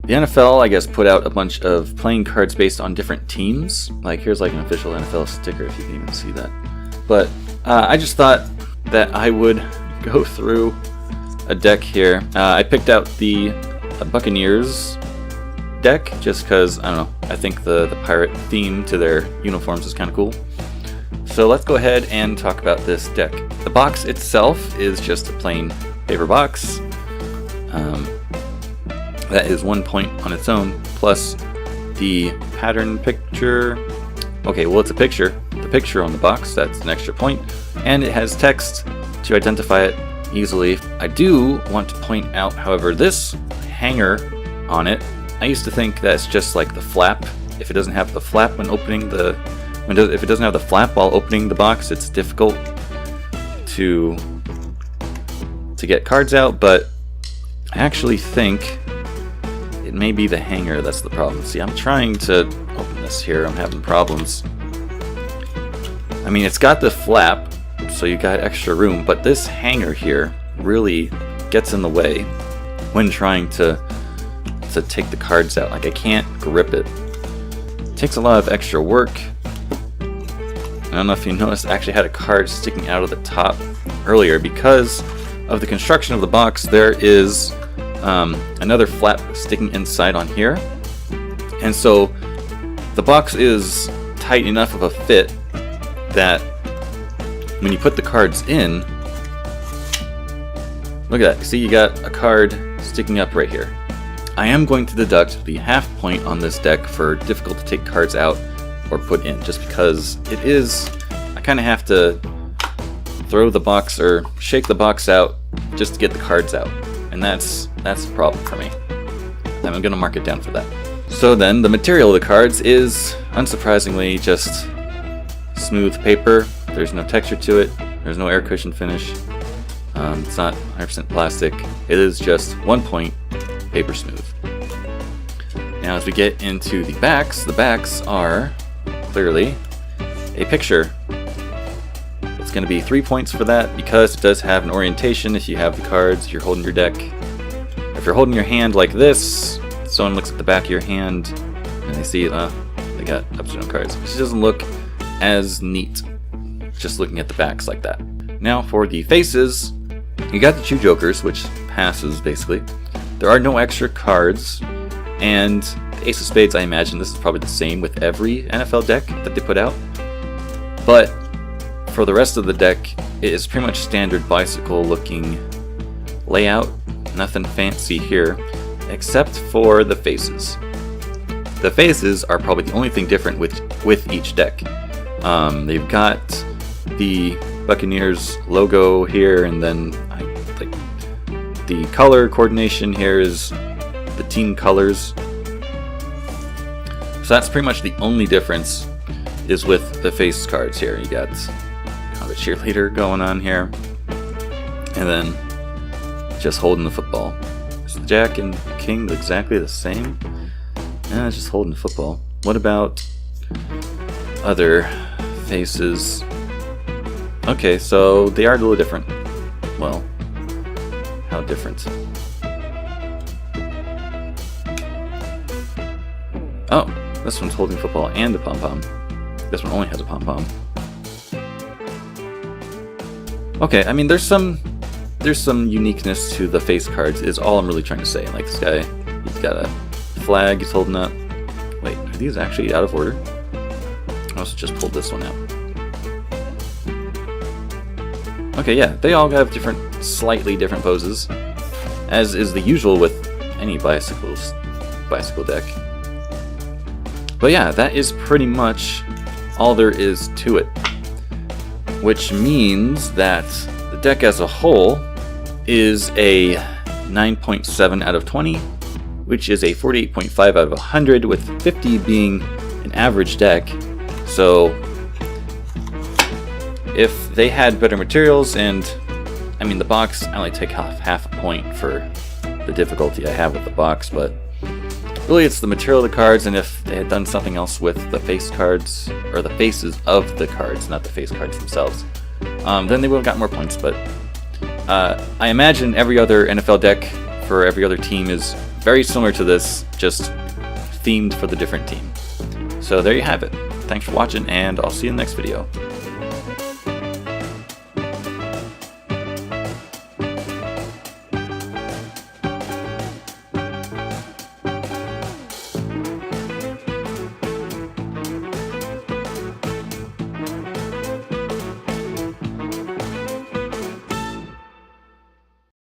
The NFL, I guess, put out a bunch of playing cards based on different teams. Like, here's like an official NFL sticker, if you can even see that. But I just thought that I would go through a deck here. I picked out the Buccaneers deck just because, I don't know, I think the pirate theme to their uniforms is kind of cool. So let's go ahead and talk about this deck. The box itself is just a plain paper box. That is 1 point on its own, plus the pattern picture. Okay, well, it's a picture. The picture on the box, that's an extra point. And it has text to identify it easily. I do want to point out, however, this hanger on it, I used to think that's just like the flap. If it doesn't have the flap when opening if it doesn't have the flap while opening the box, it's difficult to get cards out, but I actually think it may be the hanger that's the problem. See, I'm trying to open this here. I'm having problems. I mean, it's got the flap, so you got extra room, but this hanger here really gets in the way when trying to take the cards out. Like, I can't grip it. It takes a lot of extra work. I don't know if you noticed, I actually had a card sticking out of the top earlier. Because of the construction of the box, there is another flap sticking inside on here. And so the box is tight enough of a fit that when you put the cards in, look at that. See, you got a card sticking up right here. I am going to deduct the half point on this deck for difficult to take cards out or put in, just because it is, I kind of have to throw the box or shake the box out just to get the cards out, and that's a problem for me. I'm going to mark it down for that. So then, the material of the cards is, unsurprisingly, just smooth paper. There's no texture to it, there's no air cushion finish, it's not 100% plastic, it is just 1 point paper smooth. Now as we get into the backs are clearly a picture. It's going to be 3 points for that because it does have an orientation if you have the cards, if you're holding your deck. If you're holding your hand like this, someone looks at the back of your hand and they see they got upside down cards. It just doesn't look as neat just looking at the backs like that. Now for the faces, you got the two jokers, which passes basically. There are no extra cards, and the Ace of Spades, I imagine this is probably the same with every NFL deck that they put out. But for the rest of the deck, it is pretty much standard bicycle looking layout. Nothing fancy here, except for the faces. The faces are probably the only thing different with each deck. They've got the Buccaneers logo here, and then the color coordination here is the team colors. So that's pretty much the only difference is with the face cards here. You got kind of a cheerleader going on here, and then just holding the football. Is the Jack and King exactly the same? Yeah, it's just holding the football. What about other faces? Okay, so they are a little different. Well, how different? Oh, this one's holding football and a pom-pom. This one only has a pom-pom. Okay, I mean, there's some uniqueness to the face cards is all I'm really trying to say. Like this guy, he's got a flag he's holding up. Wait, are these actually out of order? I also just pulled this one out. Okay, yeah, they all have slightly different poses, as is the usual with any bicycle deck. But yeah, that is pretty much all there is to it. Which means that the deck as a whole is a 9.7 out of 20, which is a 48.5 out of 100, with 50 being an average deck. So if they had better materials, and I mean the box, I only take off half a point for the difficulty I have with the box, but really it's the material of the cards, and if they had done something else with the face cards, or the faces of the cards, not the face cards themselves, then they would have got more points. But I imagine every other NFL deck for every other team is very similar to this, just themed for the different team. So there you have it. Thanks for watching, and I'll see you in the next video.